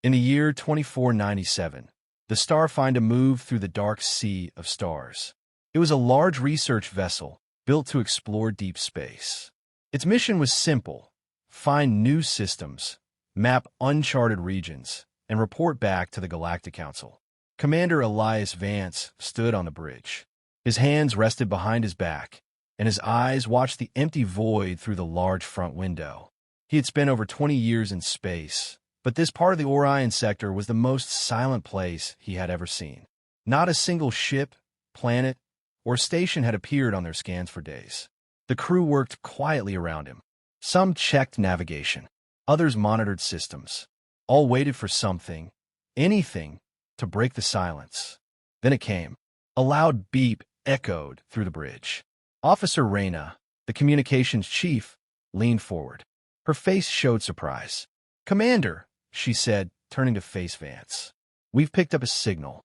In the year 2497, the Starfinder moved through the dark sea of stars. It was a large research vessel built to explore deep space. Its mission was simple: find new systems, map uncharted regions, and report back to the Galactic Council. Commander Elias Vance stood on the bridge. His hands rested behind his back, and his eyes watched the empty void through the large front window. He had spent over 20 years in space, but this part of the Orion sector was the most silent place he had ever seen. Not a single ship, planet, or station had appeared on their scans for days. The crew worked quietly around him. Some checked navigation. Others monitored systems. All waited for something, anything, to break the silence. Then it came. A loud beep echoed through the bridge. Officer Reyna, the communications chief, leaned forward. Her face showed surprise. "Commander," she said, turning to face Vance. "We've picked up a signal."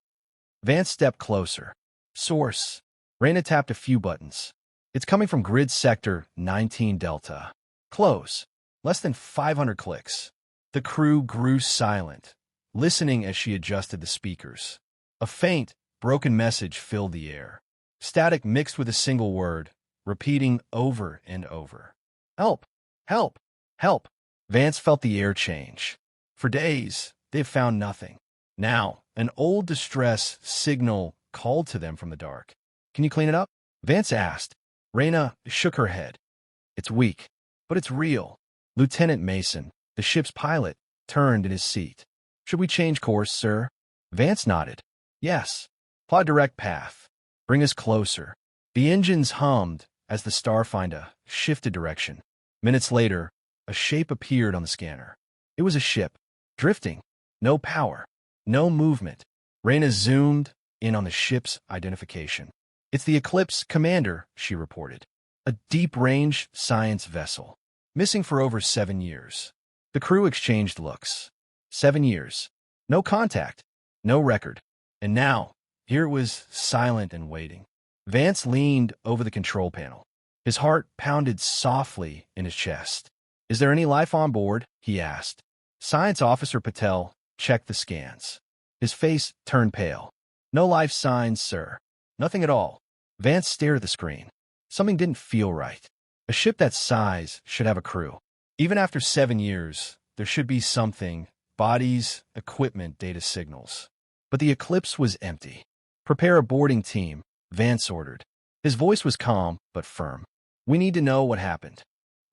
Vance stepped closer. "Source." Reyna tapped a few buttons. "It's coming from grid sector 19 Delta. Close. Less than 500 clicks." The crew grew silent, listening as she adjusted the speakers. A faint, broken message filled the air. Static mixed with a single word, repeating over and over. "Help! Help! Help!" Vance felt the air change. For days, they've found nothing. Now, an old distress signal called to them from the dark. "Can you clean it up?" Vance asked. Reyna shook her head. "It's weak, but it's real." Lieutenant Mason, the ship's pilot, turned in his seat. "Should we change course, sir?" Vance nodded. "Yes. Plot a direct path. Bring us closer." The engines hummed as the Starfinder shifted direction. Minutes later, a shape appeared on the scanner. It was a ship, drifting. No power, no movement. Reyna zoomed in on the ship's identification. "It's the Eclipse Commander," she reported. "A deep-range science vessel. Missing for over 7 years." The crew exchanged looks. 7 years. No contact. No record. And now, here it was, silent and waiting. Vance leaned over the control panel. His heart pounded softly in his chest. "Is there any life on board?" he asked. Science Officer Patel checked the scans. His face turned pale. "No life signs, sir. Nothing at all." Vance stared at the screen. Something didn't feel right. A ship that size should have a crew. Even after 7 years, there should be something: bodies, equipment, data signals. But the Eclipse was empty. "Prepare a boarding team," Vance ordered. His voice was calm but firm. "We need to know what happened."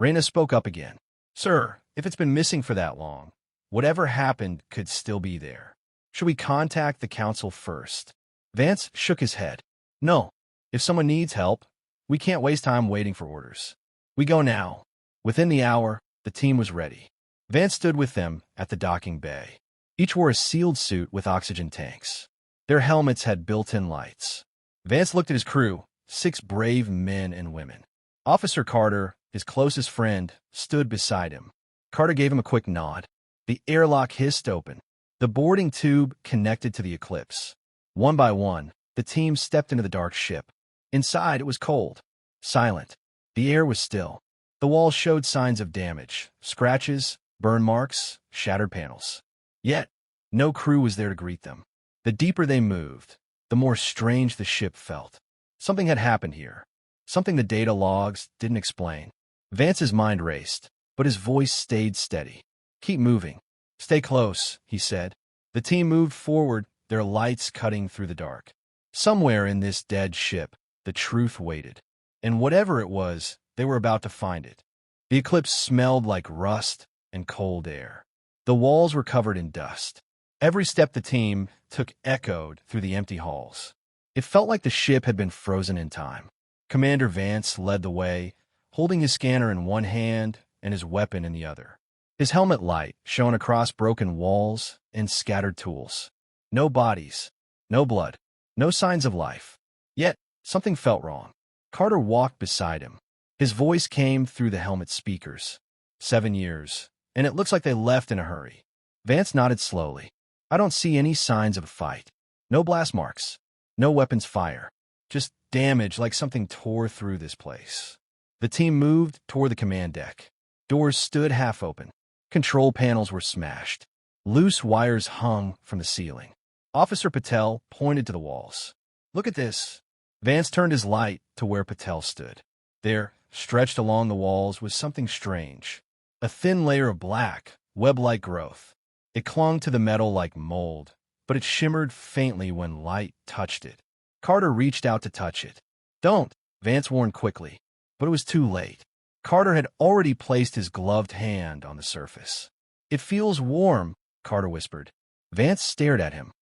Reyna spoke up again. "Sir, if it's been missing for that long, whatever happened could still be there. Should we contact the council first?" Vance shook his head. "No. If someone needs help, we can't waste time waiting for orders. We go now." Within the hour, the team was ready. Vance stood with them at the docking bay. Each wore a sealed suit with oxygen tanks. Their helmets had built-in lights. Vance looked at his crew, 6 brave men and women. Officer Carter, his closest friend, stood beside him. Carter gave him a quick nod. The airlock hissed open. The boarding tube connected to the Eclipse. One by one, the team stepped into the dark ship. Inside, it was cold, silent. The air was still. The walls showed signs of damage: scratches, burn marks, shattered panels. Yet, no crew was there to greet them. The deeper they moved, the more strange the ship felt. Something had happened here. Something the data logs didn't explain. Vance's mind raced, but his voice stayed steady. "Keep moving. Stay close," he said. The team moved forward, their lights cutting through the dark. Somewhere in this dead ship, the truth waited. And whatever it was, they were about to find it. The Eclipse smelled like rust and cold air. The walls were covered in dust. Every step the team took echoed through the empty halls. It felt like the ship had been frozen in time. Commander Vance led the way, holding his scanner in one hand and his weapon in the other. His helmet light shone across broken walls and scattered tools. No bodies, no blood, no signs of life. Yet, something felt wrong. Carter walked beside him. His voice came through the helmet speakers. 7 years, and it looks like they left in a hurry. Vance nodded slowly. "I don't see any signs of a fight. No blast marks. No weapons fire. Just damage like something tore through this place." The team moved toward the command deck. Doors stood half open. Control panels were smashed. Loose wires hung from the ceiling. Officer Patel pointed to the walls. "Look at this." Vance turned his light to where Patel stood. There, stretched along the walls, was something strange. A thin layer of black, web-like growth. It clung to the metal like mold, but it shimmered faintly when light touched it. Carter reached out to touch it. "Don't," Vance warned quickly, but it was too late. Carter had already placed his gloved hand on the surface. "It feels warm," Carter whispered. Vance stared at him.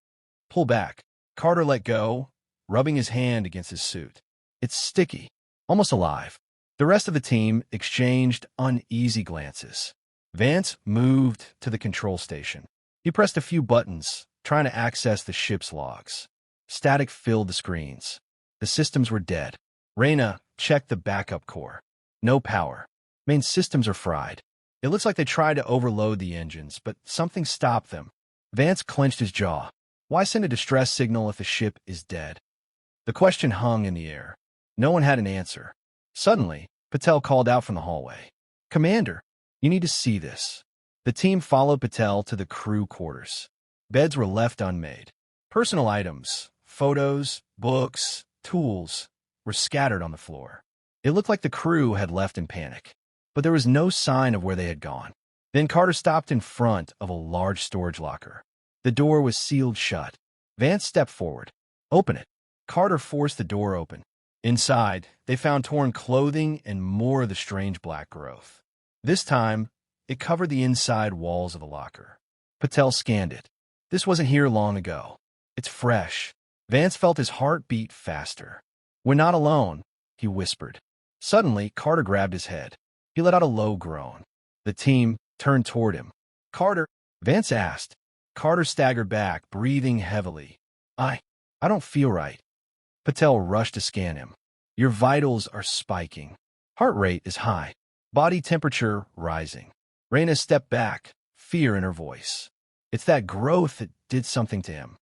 "Pull back." Carter let go, rubbing his hand against his suit. "It's sticky, almost alive." The rest of the team exchanged uneasy glances. Vance moved to the control station. He pressed a few buttons, trying to access the ship's logs. Static filled the screens. The systems were dead. Reyna checked the backup core. No power. Main systems are fried. It looks like they tried to overload the engines, but something stopped them. Vance clenched his jaw. Why send a distress signal if the ship is dead? The question hung in the air. No one had an answer. Suddenly, Patel called out from the hallway. "Commander, you need to see this." The team followed Patel to the crew quarters. Beds were left unmade. Personal items, photos, books, tools, were scattered on the floor. It looked like the crew had left in panic, but there was no sign of where they had gone. Then Carter stopped in front of a large storage locker. The door was sealed shut. Vance stepped forward. "Open it." Carter forced the door open. Inside, they found torn clothing and more of the strange black growth. This time, it covered the inside walls of the locker. Patel scanned it. This wasn't here long ago. It's fresh. Vance felt his heart beat faster. "We're not alone," he whispered. Suddenly, Carter grabbed his head. He let out a low groan. The team turned toward him. "Carter?" Vance asked. Carter staggered back, breathing heavily. I don't feel right." Patel rushed to scan him. "Your vitals are spiking. Heart rate is high. Body temperature rising." Reyna stepped back, fear in her voice. "It's that growth that did something to him."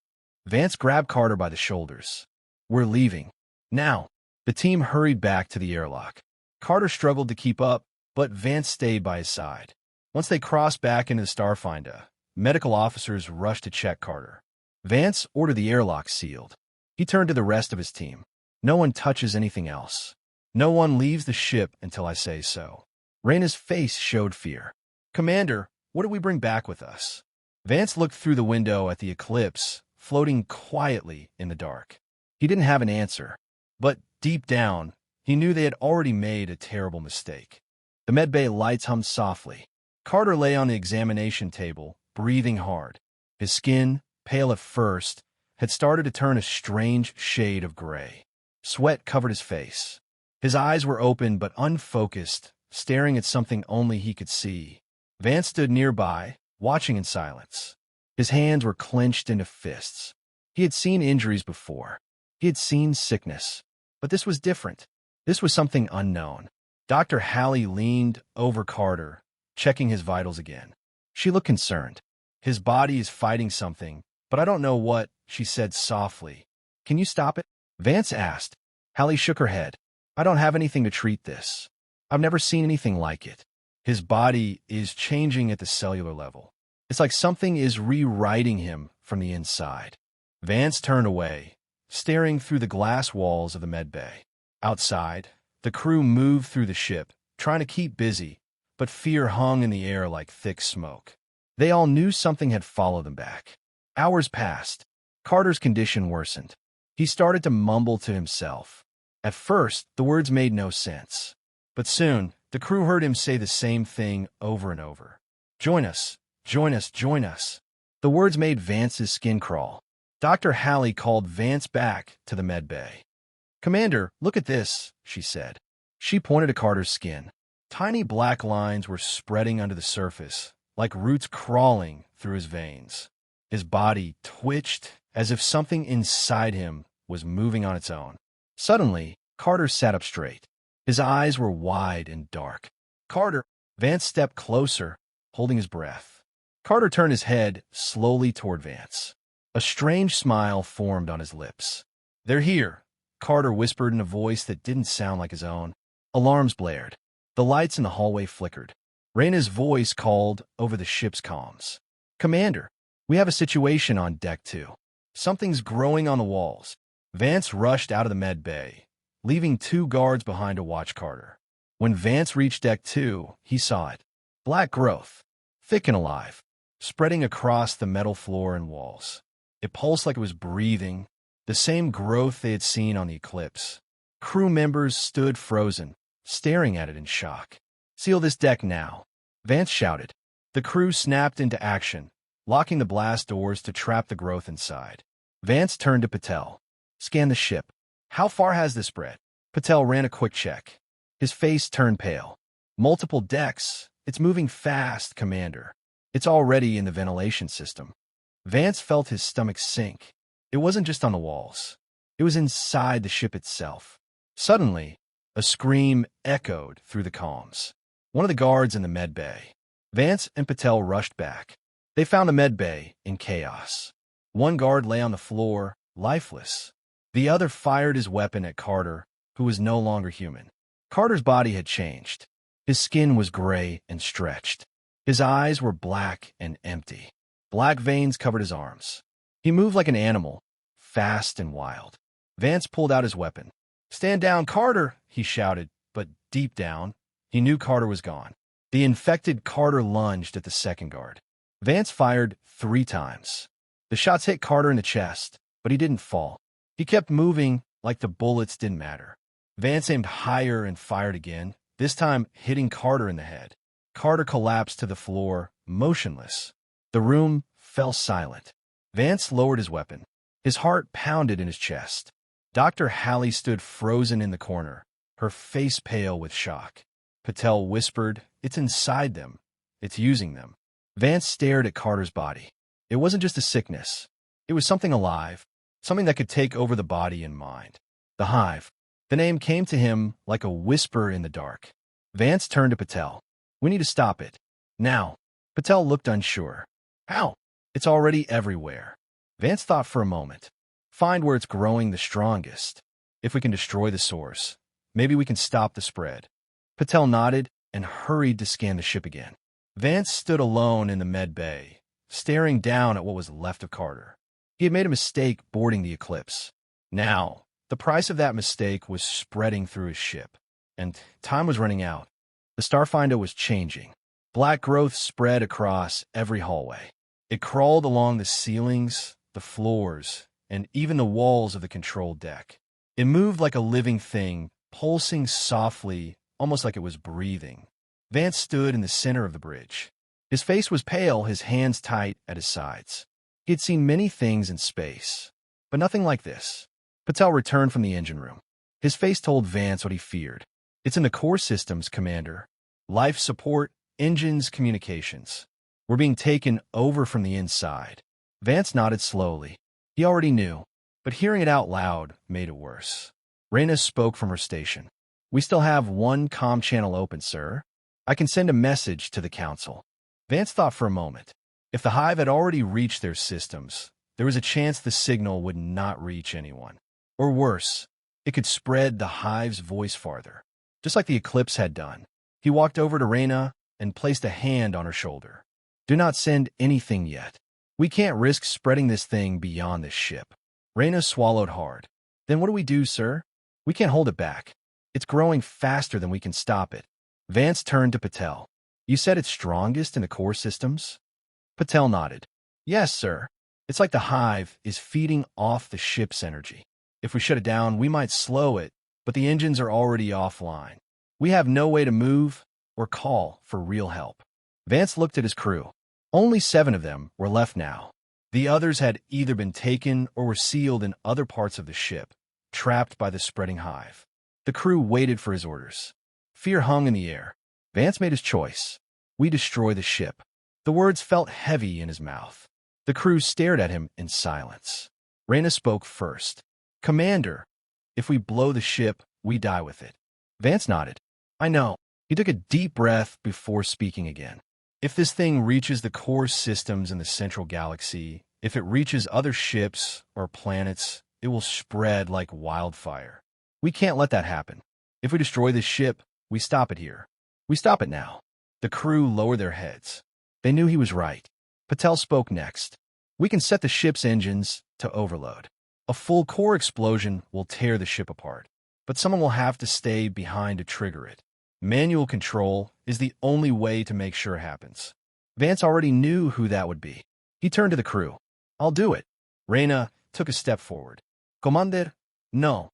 Vance grabbed Carter by the shoulders. "We're leaving. Now." The team hurried back to the airlock. Carter struggled to keep up, but Vance stayed by his side. Once they crossed back into the Starfinder, medical officers rushed to check Carter. Vance ordered the airlock sealed. He turned to the rest of his team. "No one touches anything else. No one leaves the ship until I say so." Reyna's face showed fear. "Commander, what do we bring back with us?" Vance looked through the window at the eclipse, floating quietly in the dark. He didn't have an answer, but deep down, he knew they had already made a terrible mistake. The medbay lights hummed softly. Carter lay on the examination table, breathing hard. His skin, pale at first, had started to turn a strange shade of gray. Sweat covered his face. His eyes were open but unfocused, staring at something only he could see. Vance stood nearby, watching in silence. His hands were clenched into fists. He had seen injuries before. He had seen sickness. But this was different. This was something unknown. Dr. Hallie leaned over Carter, checking his vitals again. She looked concerned. "His body is fighting something, but I don't know what," she said softly. "Can you stop it?" Vance asked. Hallie shook her head. "I don't have anything to treat this. I've never seen anything like it. His body is changing at the cellular level. It's like something is rewriting him from the inside." Vance turned away, staring through the glass walls of the medbay. Outside, the crew moved through the ship, trying to keep busy, but fear hung in the air like thick smoke. They all knew something had followed them back. Hours passed. Carter's condition worsened. He started to mumble to himself. At first, the words made no sense. But soon, the crew heard him say the same thing over and over. "Join us, join us, join us." The words made Vance's skin crawl. Dr. Hallie called Vance back to the medbay. "Commander, look at this," she said. She pointed to Carter's skin. Tiny black lines were spreading under the surface, like roots crawling through his veins. His body twitched as if something inside him was moving on its own. Suddenly, Carter sat up straight. His eyes were wide and dark. "Carter!" Vance stepped closer, holding his breath. Carter turned his head slowly toward Vance. A strange smile formed on his lips. "They're here," Carter whispered in a voice that didn't sound like his own. Alarms blared. The lights in the hallway flickered. Reyna's voice called over the ship's comms. "Commander, We have a situation on Deck 2. Something's growing on the walls. Vance rushed out of the med bay, leaving 2 guards behind to watch Carter. When Vance reached Deck 2, he saw it. Black growth, thick and alive, spreading across the metal floor and walls. It pulsed like it was breathing, the same growth they had seen on the eclipse. Crew members stood frozen, staring at it in shock. "Seal this deck now," Vance shouted. The crew snapped into action, locking the blast doors to trap the growth inside. Vance turned to Patel. "Scan the ship. How far has this spread?" Patel ran a quick check. His face turned pale. "Multiple decks. It's moving fast, Commander. It's already in the ventilation system." Vance felt his stomach sink. It wasn't just on the walls. It was inside the ship itself. Suddenly, a scream echoed through the comms. One of the guards in the med bay. Vance and Patel rushed back. They found the med bay in chaos. One guard lay on the floor, lifeless. The other fired his weapon at Carter, who was no longer human. Carter's body had changed. His skin was gray and stretched. His eyes were black and empty. Black veins covered his arms. He moved like an animal, fast and wild. Vance pulled out his weapon. "Stand down, Carter," he shouted, but deep down, he knew Carter was gone. The infected Carter lunged at the second guard. Vance fired 3 times. The shots hit Carter in the chest, but he didn't fall. He kept moving like the bullets didn't matter. Vance aimed higher and fired again, this time hitting Carter in the head. Carter collapsed to the floor, motionless. The room fell silent. Vance lowered his weapon. His heart pounded in his chest. Dr. Hallie stood frozen in the corner, her face pale with shock. Patel whispered, "It's inside them. It's using them." Vance stared at Carter's body. It wasn't just a sickness. It was something alive, something that could take over the body and mind. The Hive. The name came to him like a whisper in the dark. Vance turned to Patel. "We need to stop it. Now." Patel looked unsure. "How?" "It's already everywhere." Vance thought for a moment. "Find where it's growing the strongest. If we can destroy the source, maybe we can stop the spread." Patel nodded and hurried to scan the ship again. Vance stood alone in the med bay, staring down at what was left of Carter. He had made a mistake boarding the Eclipse. Now, the price of that mistake was spreading through his ship, and time was running out. The Starfinder was changing. Black growth spread across every hallway. It crawled along the ceilings, the floors, and even the walls of the control deck. It moved like a living thing, pulsing softly, almost like it was breathing. Vance stood in the center of the bridge. His face was pale, his hands tight at his sides. He had seen many things in space, but nothing like this. Patel returned from the engine room. His face told Vance what he feared. "It's in the core systems, Commander. Life support, engines, communications. We're being taken over from the inside." Vance nodded slowly. He already knew, but hearing it out loud made it worse. Raina spoke from her station. "We still have 1 comm channel open, sir. I can send a message to the Council." Vance thought for a moment. If the Hive had already reached their systems, there was a chance the signal would not reach anyone. Or worse, it could spread the Hive's voice farther, just like the Eclipse had done. He walked over to Raina and placed a hand on her shoulder. "Do not send anything yet. We can't risk spreading this thing beyond this ship." Raina swallowed hard. "Then what do we do, sir? We can't hold it back. It's growing faster than we can stop it." Vance turned to Patel. "You said it's strongest in the core systems?" Patel nodded. "Yes, sir. It's like the Hive is feeding off the ship's energy. If we shut it down, we might slow it, but the engines are already offline. We have no way to move or call for real help." Vance looked at his crew. Only 7 of them were left now. The others had either been taken or were sealed in other parts of the ship, trapped by the spreading Hive. The crew waited for his orders. Fear hung in the air. Vance made his choice. "We destroy the ship." The words felt heavy in his mouth. The crew stared at him in silence. Raina spoke first. "Commander, if we blow the ship, we die with it." Vance nodded. "I know." He took a deep breath before speaking again. "If this thing reaches the core systems in the central galaxy, if it reaches other ships or planets, it will spread like wildfire. We can't let that happen. If we destroy this ship, we stop it here. We stop it now." The crew lowered their heads. They knew he was right. Patel spoke next. We can set the ship's engines to overload. A full core explosion will tear the ship apart, but someone will have to stay behind to trigger it. Manual control is the only way to make sure it happens. Vance already knew who that would be. He turned to the crew. I'll do it. Reyna took a step forward. Commander? No.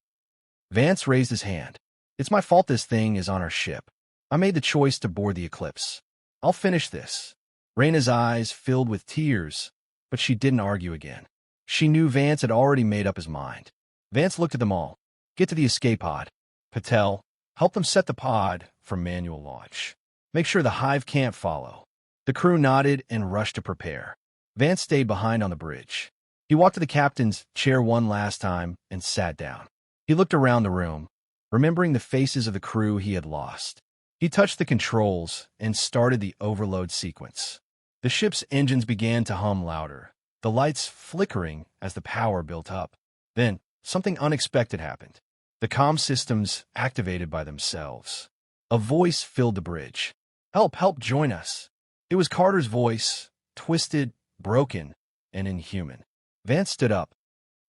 Vance raised his hand. It's my fault this thing is on our ship. I made the choice to board the Eclipse. I'll finish this. Reyna's eyes filled with tears, but she didn't argue again. She knew Vance had already made up his mind. Vance looked at them all. Get to the escape pod. Patel, help them set the pod for manual launch. Make sure the hive can't follow. The crew nodded and rushed to prepare. Vance stayed behind on the bridge. He walked to the captain's chair one last time and sat down. He looked around the room, remembering the faces of the crew he had lost. He touched the controls and started the overload sequence. The ship's engines began to hum louder, the lights flickering as the power built up. Then, something unexpected happened. The comm systems activated by themselves. A voice filled the bridge. Help, help, join us. It was Carter's voice, twisted, broken, and inhuman. Vance stood up.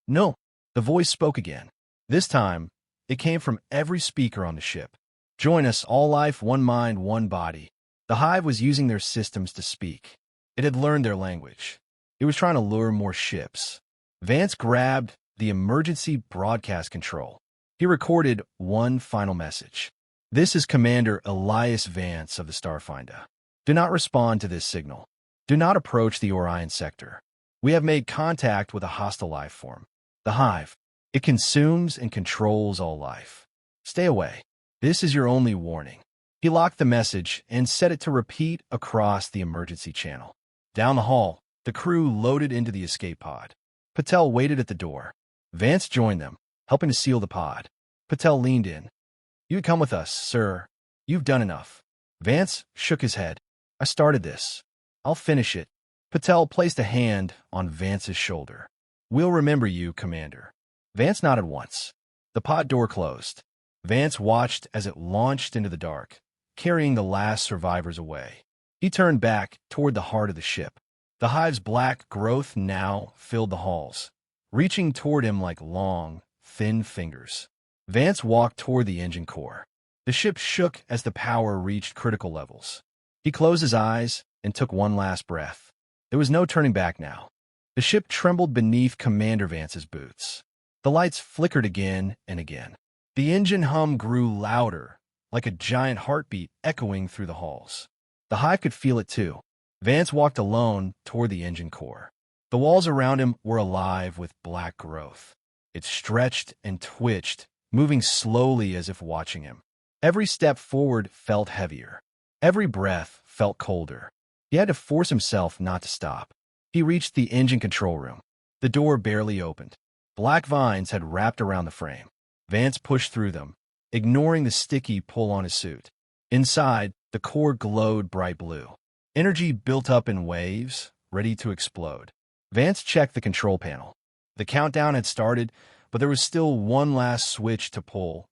No, the voice spoke again. This time, it came from every speaker on the ship. Join us, all life, one mind, one body. The hive was using their systems to speak. It had learned their language. It was trying to lure more ships. Vance grabbed the emergency broadcast control. He recorded one final message. This is Commander Elias Vance of the Starfinder. Do not respond to this signal. Do not approach the Orion sector. We have made contact with a hostile life form. The hive. It consumes and controls all life. Stay away. This is your only warning. He locked the message and set it to repeat across the emergency channel. Down the hall, the crew loaded into the escape pod. Patel waited at the door. Vance joined them, helping to seal the pod. Patel leaned in. You can come with us, sir. You've done enough. Vance shook his head. I started this. I'll finish it. Patel placed a hand on Vance's shoulder. We'll remember you, Commander. Vance nodded once. The pod door closed. Vance watched as it launched into the dark, carrying the last survivors away. He turned back toward the heart of the ship. The hive's black growth now filled the halls, reaching toward him like long, thin fingers. Vance walked toward the engine core. The ship shook as the power reached critical levels. He closed his eyes and took one last breath. There was no turning back now. The ship trembled beneath Commander Vance's boots. The lights flickered again and again. The engine hum grew louder, like a giant heartbeat echoing through the halls. The hive could feel it too. Vance walked alone toward the engine core. The walls around him were alive with black growth. It stretched and twitched, moving slowly as if watching him. Every step forward felt heavier. Every breath felt colder. He had to force himself not to stop. He reached the engine control room. The door barely opened. Black vines had wrapped around the frame. Vance pushed through them, ignoring the sticky pull on his suit. Inside, the core glowed bright blue. Energy built up in waves, ready to explode. Vance checked the control panel. The countdown had started, but there was still one last switch to pull,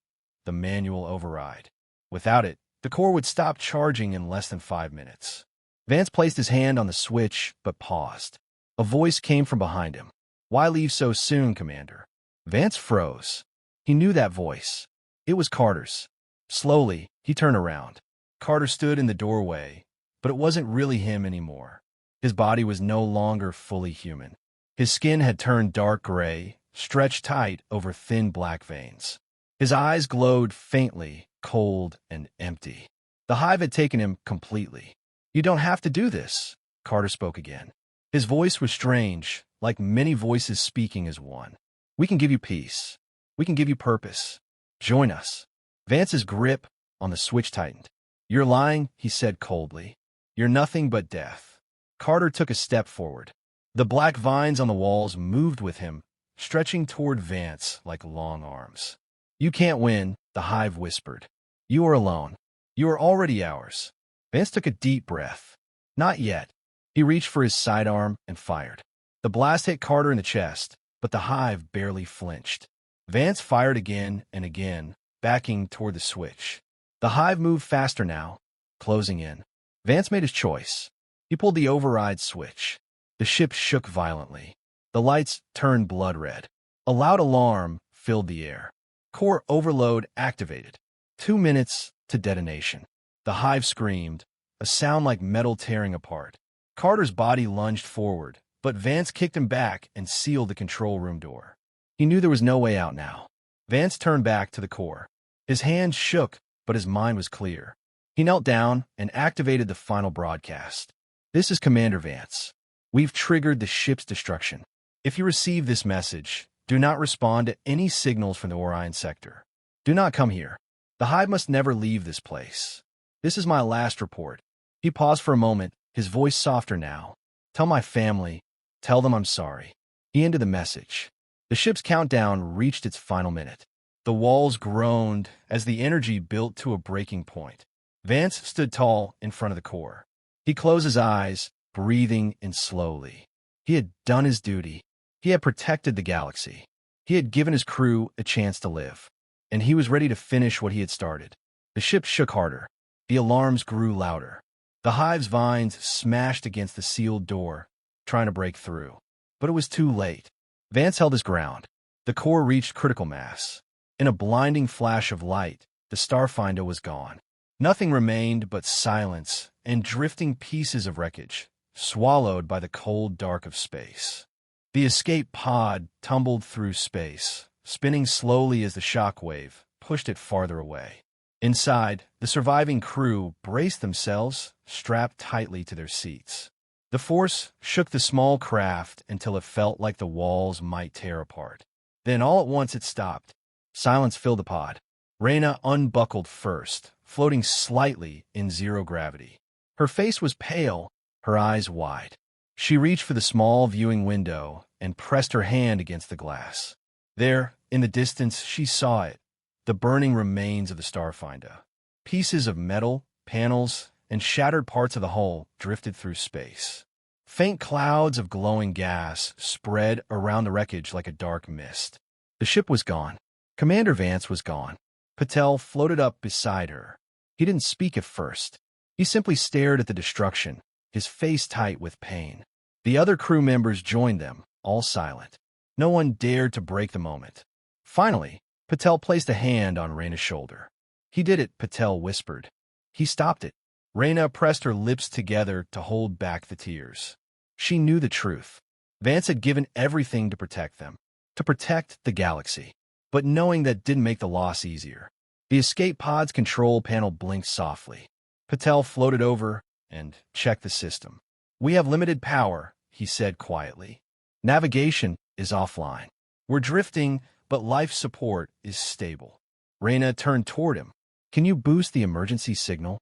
the manual override. Without it, the core would stop charging in less than 5 minutes. Vance placed his hand on the switch, but paused. A voice came from behind him. Why leave so soon, Commander? Vance froze. He knew that voice. It was Carter's. Slowly, he turned around. Carter stood in the doorway, but it wasn't really him anymore. His body was no longer fully human. His skin had turned dark gray, stretched tight over thin black veins. His eyes glowed faintly, cold and empty. The hive had taken him completely. You don't have to do this, Carter spoke again. His voice was strange, like many voices speaking as one. We can give you peace. We can give you purpose. Join us. Vance's grip on the switch tightened. You're lying, he said coldly. You're nothing but death. Carter took a step forward. The black vines on the walls moved with him, stretching toward Vance like long arms. You can't win, the hive whispered. You are alone. You are already ours. Vance took a deep breath. Not yet. He reached for his sidearm and fired. The blast hit Carter in the chest, but the hive barely flinched. Vance fired again and again, backing toward the switch. The hive moved faster now, closing in. Vance made his choice. He pulled the override switch. The ship shook violently. The lights turned blood red. A loud alarm filled the air. Core overload activated. 2 minutes to detonation. The hive screamed, a sound like metal tearing apart. Carter's body lunged forward, but Vance kicked him back and sealed the control room door. He knew there was no way out now. Vance turned back to the core. His hands shook, but his mind was clear. He knelt down and activated the final broadcast. "This is Commander Vance. We've triggered the ship's destruction. If you receive this message, do not respond to any signals from the Orion sector. Do not come here. The hive must never leave this place. This is my last report." He paused for a moment, his voice softer now. "Tell my family. Tell them I'm sorry." He ended the message. The ship's countdown reached its final minute. The walls groaned as the energy built to a breaking point. Vance stood tall in front of the core. He closed his eyes, breathing in slowly. He had done his duty. He had protected the galaxy. He had given his crew a chance to live. And he was ready to finish what he had started. The ship shook harder. The alarms grew louder. The hive's vines smashed against the sealed door, trying to break through. But it was too late. Vance held his ground. The core reached critical mass. In a blinding flash of light, the Starfinder was gone. Nothing remained but silence and drifting pieces of wreckage, swallowed by the cold dark of space. The escape pod tumbled through space, spinning slowly as the shockwave pushed it farther away. Inside, the surviving crew braced themselves, strapped tightly to their seats. The force shook the small craft until it felt like the walls might tear apart. Then all at once it stopped. Silence filled the pod. Reyna unbuckled first, floating slightly in zero gravity. Her face was pale, her eyes wide. She reached for the small viewing window and pressed her hand against the glass. There, in the distance, she saw it, the burning remains of the Starfinder. Pieces of metal, panels, and shattered parts of the hull drifted through space. Faint clouds of glowing gas spread around the wreckage like a dark mist. The ship was gone. Commander Vance was gone. Patel floated up beside her. He didn't speak at first. He simply stared at the destruction, his face tight with pain. The other crew members joined them, all silent. No one dared to break the moment. Finally, Patel placed a hand on Reyna's shoulder. "He did it," Patel whispered. "He stopped it." Reyna pressed her lips together to hold back the tears. She knew the truth. Vance had given everything to protect them, to protect the galaxy. But knowing that didn't make the loss easier. The escape pod's control panel blinked softly. Patel floated over and checked the system. "We have limited power," he said quietly. "Navigation is offline. We're drifting, but life support is stable." Reyna turned toward him. "Can you boost the emergency signal?"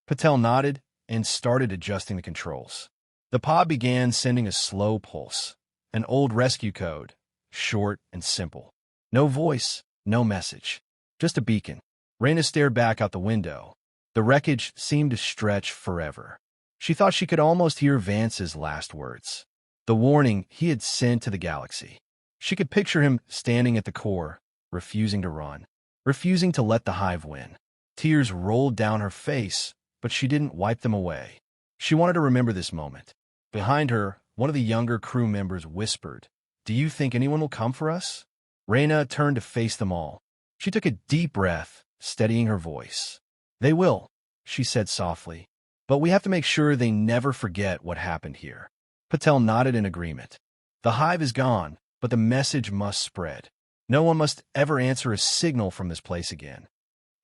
Patel nodded and started adjusting the controls. The pod began sending a slow pulse, an old rescue code, short and simple. No voice, no message, just a beacon. Reyna stared back out the window. The wreckage seemed to stretch forever. She thought she could almost hear Vance's last words, the warning he had sent to the galaxy. She could picture him standing at the core, refusing to run, refusing to let the hive win. Tears rolled down her face, but she didn't wipe them away. She wanted to remember this moment. Behind her, one of the younger crew members whispered, "Do you think anyone will come for us?" Reyna turned to face them all. She took a deep breath, steadying her voice. "They will," she said softly. "But we have to make sure they never forget what happened here." Patel nodded in agreement. The hive is gone, but the message must spread. No one must ever answer a signal from this place again.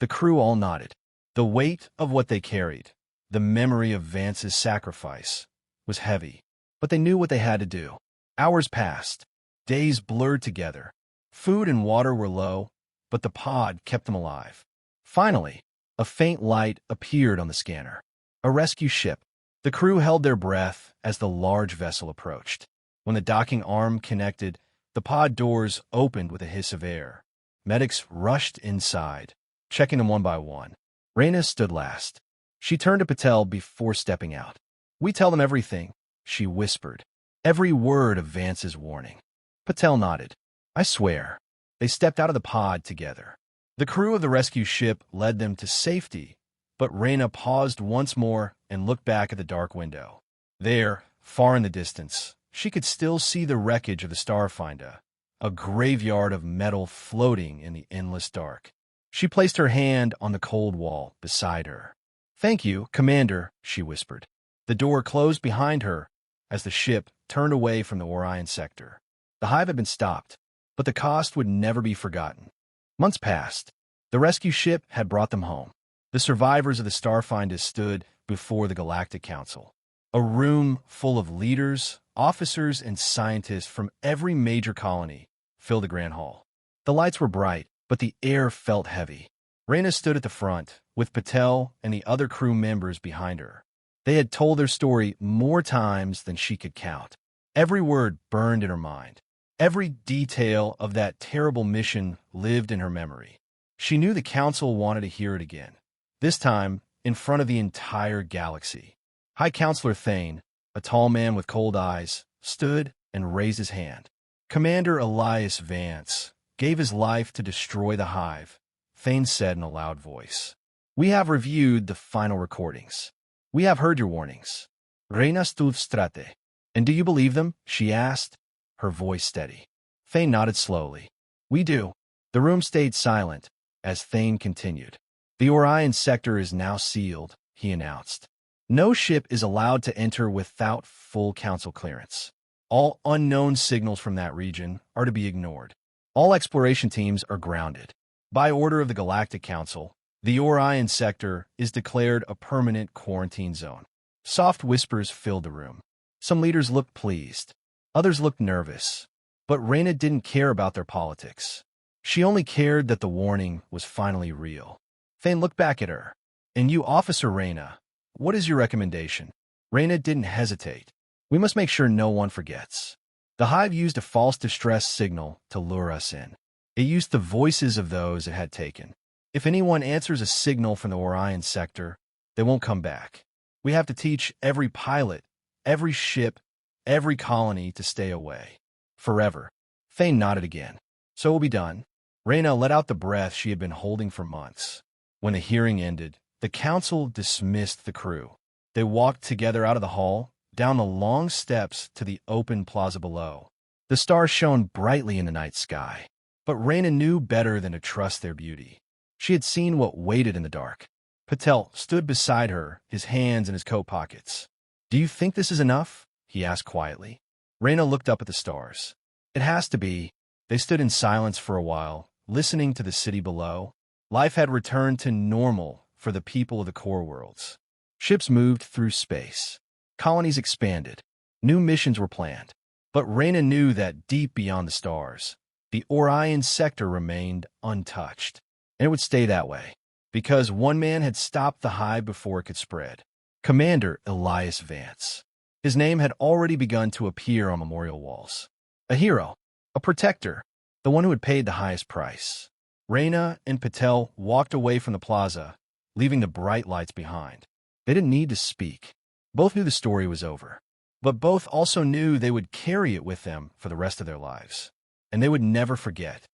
The crew all nodded. The weight of what they carried, the memory of Vance's sacrifice, was heavy. But they knew what they had to do. Hours passed. Days blurred together. Food and water were low, but the pod kept them alive. Finally, a faint light appeared on the scanner. A rescue ship. The crew held their breath as the large vessel approached. When the docking arm connected, the pod doors opened with a hiss of air. Medics rushed inside, checking them one by one. Reyna stood last. She turned to Patel before stepping out. "We tell them everything," she whispered. "Every word of Vance's warning." Patel nodded. "I swear." They stepped out of the pod together. The crew of the rescue ship led them to safety, but Reyna paused once more and looked back at the dark window. There, Far in the distance, she could still see the wreckage of the Starfinder, a graveyard of metal floating in the endless dark. She placed her hand on the cold wall beside her. "Thank you, Commander," she whispered. The door closed behind her as the ship turned away from the Orion sector. The hive had been stopped, but the cost would never be forgotten. Months passed. The rescue ship had brought them home. The survivors of the Starfinder stood before the Galactic Council, a room full of leaders, officers, and scientists from every major colony filled the Grand Hall. The lights were bright, but the air felt heavy. Raina stood at the front, with Patel and the other crew members behind her. They had told their story more times than she could count. Every word burned in her mind. Every detail of that terrible mission lived in her memory. She knew the Council wanted to hear it again, this time in front of the entire galaxy. High Counselor Thane, a tall man with cold eyes, stood and raised his hand. Commander Elias Vance gave his life to destroy the hive, Thane said in a loud voice. "We have reviewed the final recordings. We have heard your warnings. Reina Stuvstrate. And do you believe them?" she asked, her voice steady. Thane nodded slowly. "We do." The room stayed silent as Thane continued. "The Orion sector is now sealed," he announced. "No ship is allowed to enter without full Council clearance. All unknown signals from that region are to be ignored. All exploration teams are grounded. By order of the Galactic Council, the Orion sector is declared a permanent quarantine zone." Soft whispers filled the room. Some leaders looked pleased. Others looked nervous. But Raina didn't care about their politics. She only cared that the warning was finally real. Thane looked back at her. "And you, Officer Raina, what is your recommendation?" Raina didn't hesitate. "We must make sure no one forgets. The hive used a false distress signal to lure us in. It used the voices of those it had taken. If anyone answers a signal from the Orion sector, they won't come back. We have to teach every pilot, every ship, every colony to stay away. Forever." Thane nodded again. "So it will be done." Raina let out the breath she had been holding for months. When the hearing ended, the Council dismissed the crew. They walked together out of the hall, down the long steps to the open plaza below. The stars shone brightly in the night sky, but Raina knew better than to trust their beauty. She had seen what waited in the dark. Patel stood beside her, his hands in his coat pockets. "Do you think this is enough?" he asked quietly. Raina looked up at the stars. "It has to be." They stood in silence for a while, listening to the city below. Life had returned to normal for the people of the core worlds. Ships moved through space. Colonies expanded. New missions were planned. But Raina knew that deep beyond the stars, the Orion sector remained untouched. And it would stay that way, because one man had stopped the hive before it could spread. Commander Elias Vance. His name had already begun to appear on memorial walls. A hero, a protector, the one who had paid the highest price. Raina and Patel walked away from the plaza, leaving the bright lights behind. They didn't need to speak. Both knew the story was over. But both also knew they would carry it with them for the rest of their lives. And they would never forget.